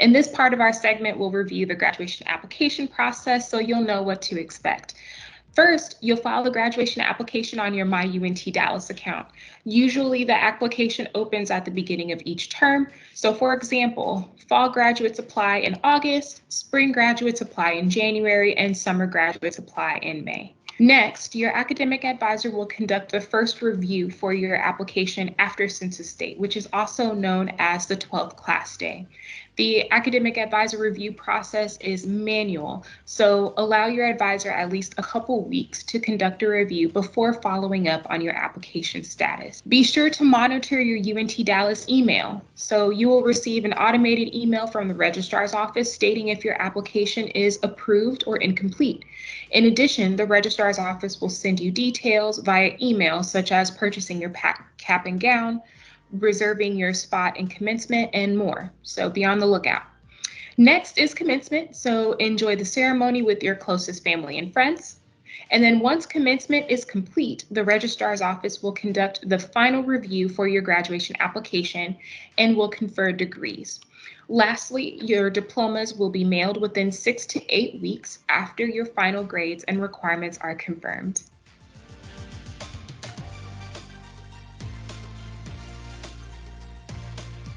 In this part of our segment, we'll review the graduation application process so you'll know what to expect. First, you'll file the graduation application on your MyUNT Dallas account. Usually the application opens at the beginning of each term. So for example, fall graduates apply in August, spring graduates apply in January, and summer graduates apply in May. Next, your academic advisor will conduct the first review for your application after census date, which is also known as the 12th class day. The academic advisor review process is manual, so allow your advisor at least a couple weeks to conduct a review before following up on your application status. Be sure to monitor your UNT Dallas email. So you will receive an automated email from the registrar's office stating if your application is approved or incomplete. In addition, the registrar's office will send you details via email, such as purchasing your cap and gown, reserving your spot in commencement, and more. So be on the lookout. Next is commencement. So enjoy the ceremony with your closest family and friends. And then once commencement is complete, the registrar's office will conduct the final review for your graduation application and will confer degrees. Lastly, your diplomas will be mailed within 6 to 8 weeks after your final grades and requirements are confirmed.